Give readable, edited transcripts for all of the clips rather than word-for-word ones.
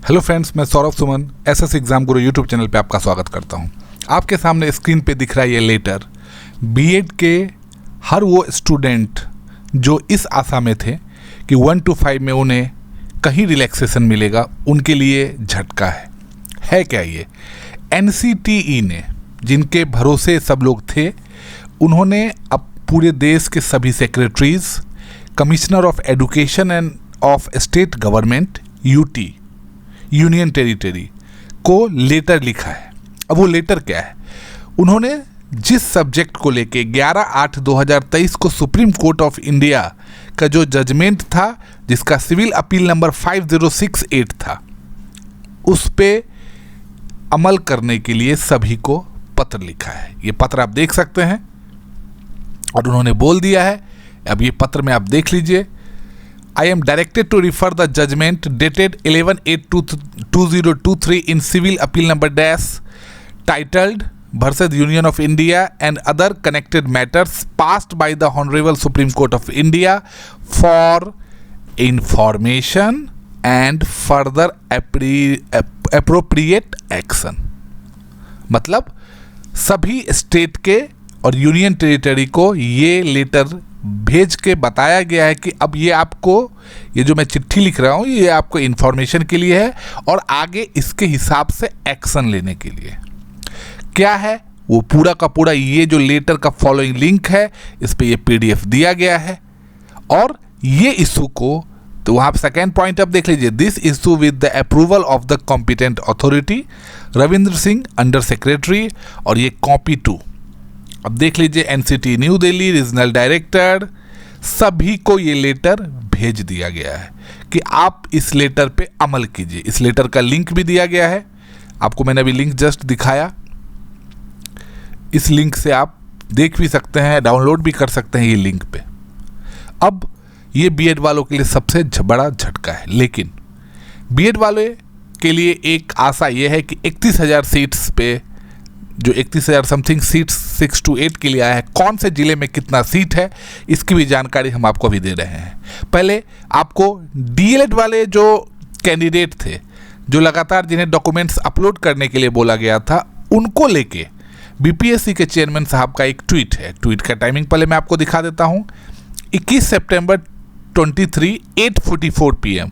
Hello friends, मैं Saurabh Suman SS exam गुरु YouTube channel पे आपका स्वागत करता हूं। आपके सामने स्क्रीन पे दिख रहा है ये लेटर बीएड के हर वो स्टूडेंट जो इस आशा में थे कि 1 to 5 में उन्हें कहीं रिलैक्सेशन मिलेगा, उनके लिए झटका है क्या ये? एनसीटीई ने, जिनके भरोसे सब लोग थे, उन्होंने अब पूरे देश के सभी secretaries, commissioner of education end of state government UT union territory को लेटर लिखा है। अब वो लेटर क्या है? उन्होंने जिस सब्जेक्ट को लेके 11/8/2023 को सुप्रीम कोर्ट ऑफ इंडिया का जो जजमेंट था, जिसका सिविल अपील नंबर 5068 था, उस पे अमल करने के लिए सभी को पत्र लिखा है। ये पत्र आप देख सकते हैं और उन्होंने बोल दिया है, अब ये पत्र में आप देख लीजिए। I am directed to refer the judgment dated 11/8/2023 in civil appeal number dash titled versus Union of India and other connected matters passed by the Honorable Supreme Court of India for information and further appropriate action। मतलब सभी state के और union territory को ये letter भेज के बताया गया है कि अब ये आपको, ये जो मैं चिट्ठी लिख रहा हूँ, ये आपको इन्फॉर्मेशन के लिए है और आगे इसके हिसाब से एक्शन लेने के लिए। क्या है वो? पूरा का पूरा ये जो लेटर का फॉलोइंग लिंक है, इस पे ये पीडीएफ दिया गया है और ये इशू को, तो वहाँ सेकेंड पॉइंट अब देख लीजिए, this issue with the approval of the competent authority Ravindra Singh under secretary, और ये कॉपी 2। अब देख लीजिए, NCT new Delhi regional director, सभी को ये लेटर भेज दिया गया है कि आप इस लेटर पे अमल कीजिए। इस लेटर का लिंक भी दिया गया है, आपको मैंने अभी लिंक जस्ट दिखाया। इस लिंक से आप देख भी सकते हैं, डाउनलोड भी कर सकते हैं ये लिंक पे। अब ये बीएड वालों के लिए सबसे बड़ा झटका है, लेकिन बीएड वाले के लिए एक आशा ये है कि 31,000 सीट्स पे, जो 31,000 समथिंग सीट्स 6 to 8 के लिए आया है, कौन से ज़िले में कितना सीट है, इसकी भी जानकारी हम आपको अभी दे रहे हैं। पहले आपको डीएलएड वाले जो कैंडिडेट थे, जो लगातार जिन्हें डॉक्यूमेंट्स अपलोड करने के लिए बोला गया था, उनको लेके बीपीएससी के चेयरमैन साहब का एक ट्वीट है। ट्वीट का टाइमिंग पहले मैं आपको दिखा देता हूँ। 21 सितंबर 23 8:44 PM,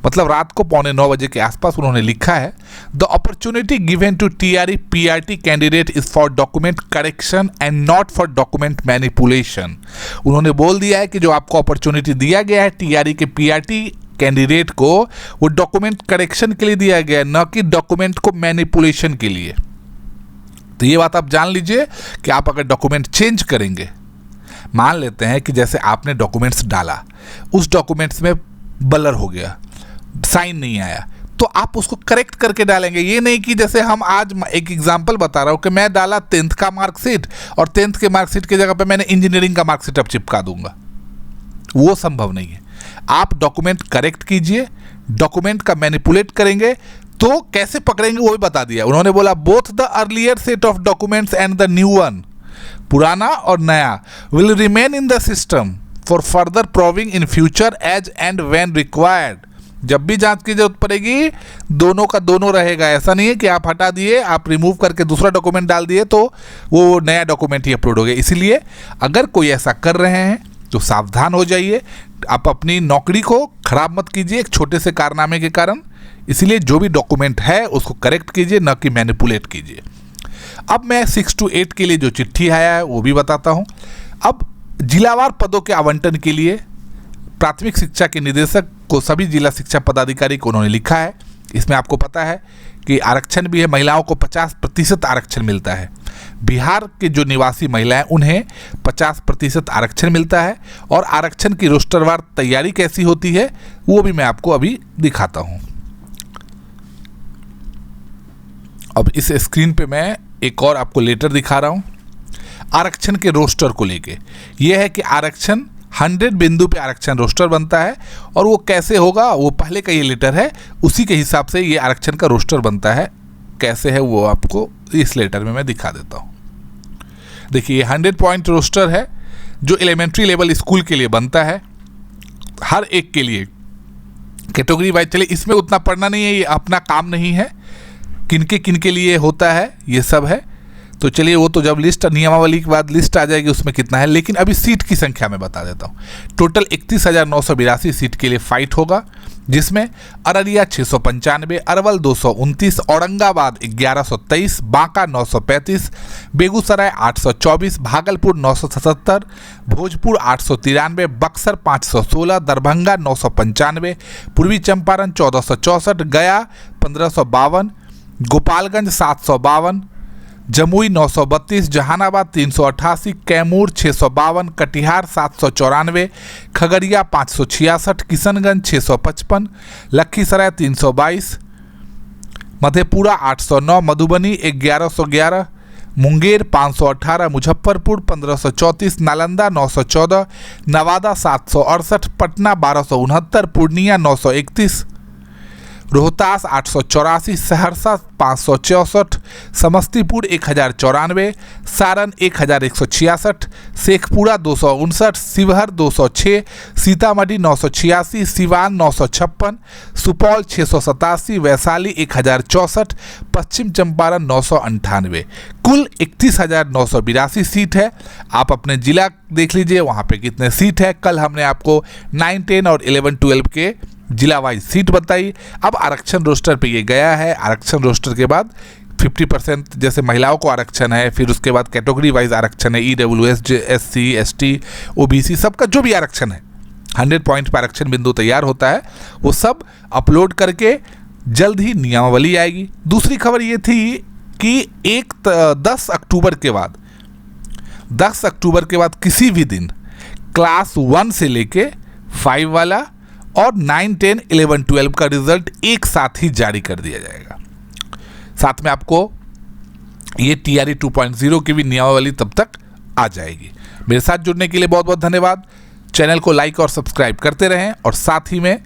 मतलब रात को 8:45 बजे के आसपास उन्होंने लिखा है, the opportunity given to TRE PRT candidate is for document correction and not for document manipulation. उन्होंने बोल दिया है कि जो आपको अपॉर्चुनिटी दिया गया है टीआरई के पीआरटी कैंडिडेट को, वो डॉक्यूमेंट करेक्शन के लिए दिया गया है, न कि डॉक्यूमेंट को मैनिपुलेशन के लिए। तो ये बात आप जान लीजिए कि आप अगर डॉक्यूमेंट चेंज करेंगे, मान लेते हैं कि जैसे आपने डॉक्यूमेंट्स डाला, उस डॉक्यूमेंट्स में ब्लर हो गया, साइन नहीं आया, तो आप उसको करेक्ट करके डालेंगे। ये नहीं कि जैसे हम आज एक एग्जांपल बता रहा हूँ कि मैं डाला 10th का मार्कशीट और 10th के मार्कशीट की जगह पे मैंने इंजीनियरिंग का मार्कशीट अब चिपका दूंगा, वो संभव नहीं है। आप डॉक्यूमेंट करेक्ट कीजिए। डॉक्यूमेंट का मैनिपुलेट करेंगे तो कैसे पकड़ेंगे वो भी बता दिया उन्होंने। बोला both the earlier set of documents and the new one, पुराना और नया, will remain in the system for further proving in future as and when required. जब भी जांच की जरूरत पड़ेगी, दोनों का दोनों रहेगा। ऐसा नहीं है कि आप हटा दिए, आप रिमूव करके दूसरा डॉक्यूमेंट डाल दिए तो वो नया डॉक्यूमेंट ही अपलोड हो गया। इसीलिए अगर कोई ऐसा कर रहे हैं तो सावधान हो जाइए, आप अपनी नौकरी को खराब मत कीजिए एक छोटे से कारनामे के कारण। इसीलिए जो भी डॉक्यूमेंट है उसको करेक्ट कीजिए, न कि मैनिपुलेट कीजिए। अब मैं 6 to 8 के लिए जो चिट्ठी आया है वो भी बताता हूँ। अब जिलावार पदों के आवंटन के लिए प्राथमिक शिक्षा के निदेशक को सभी जिला शिक्षा पदाधिकारी को उन्होंने लिखा है। इसमें आपको पता है कि आरक्षण भी है, महिलाओं को 50% आरक्षण मिलता है। बिहार के जो निवासी महिलाएं, उन्हें 50% आरक्षण मिलता है। और आरक्षण की रोस्टरवार तैयारी कैसी होती है वो भी मैं आपको अभी दिखाता हूँ। अब इस स्क्रीन पे मैं एक और आपको लेटर दिखा रहा हूँ आरक्षण के रोस्टर को लेके। यह है कि आरक्षण 100 बिंदु पे आरक्षण रोस्टर बनता है, और वो कैसे होगा, वो पहले का ये लेटर है, उसी के हिसाब से ये आरक्षण का रोस्टर बनता है। कैसे है वो आपको इस लेटर में मैं दिखा देता हूँ। देखिए, ये 100 पॉइंट रोस्टर है जो एलिमेंट्री लेवल स्कूल के लिए बनता है। हर एक के लिए कैटेगरी वाइज चलिए, इसमें उतना पढ़ना नहीं है, ये अपना काम नहीं है, किनके लिए होता है ये सब है। तो चलिए वो तो जब लिस्ट नियमावली के बाद लिस्ट आ जाएगी उसमें कितना है, लेकिन अभी सीट की संख्या मैं बता देता हूँ। टोटल 31,982 सीट के लिए फाइट होगा, जिसमें अररिया 695, अरवल 229, औरंगाबाद 1123, बांका 935, बेगूसराय 824, भागलपुर 977, भोजपुर 893, बक्सर 516, दरभंगा 995, पूर्वी चंपारण 1464, गया 1552, गोपालगंज 752, जमुई 932, जहानाबाद 388, कैमूर 652, कटिहार 794, खगड़िया 566, किशनगंज 655, लखीसराय 322, मधेपुरा 809, मधुबनी 1111, मुंगेर 518, मुजफ्फरपुर 1534, नालंदा 914, नवादा 768, पटना 1269, पूर्णिया 931, रोहतास 884, सहरसा 564, समस्तीपुर 1094, सारण 1166, शेखपुरा 259, शिवहर 206, सीतामढ़ी 986, सिवान 956, सुपौल 687, वैशाली 1064, पश्चिम चंपारण 998। कुल 31,982 सीट है। आप अपने जिला देख लीजिए वहाँ पे कितने सीट है। कल हमने आपको 9, 10 और 11, 12 के जिला वाइज सीट बताई। अब आरक्षण रोस्टर पे ये गया है। आरक्षण रोस्टर के बाद 50% जैसे महिलाओं को आरक्षण है, फिर उसके बाद कैटेगरी वाइज आरक्षण है, EWS, SC, ST, OBC, सबका जो भी आरक्षण है 100 पॉइंट पर आरक्षण बिंदु तैयार होता है, वो सब अपलोड करके जल्द ही नियमावली आएगी। दूसरी खबर ये थी कि 10 अक्टूबर के बाद किसी भी दिन क्लास 1 से लेके 5 वाला और 9, 10, 11, 12 का रिजल्ट एक साथ ही जारी कर दिया जाएगा। साथ में आपको ये TRE 2.0 की भी नियमावली तब तक आ जाएगी। मेरे साथ जुड़ने के लिए बहुत बहुत धन्यवाद। चैनल को लाइक और सब्सक्राइब करते रहें और साथ ही में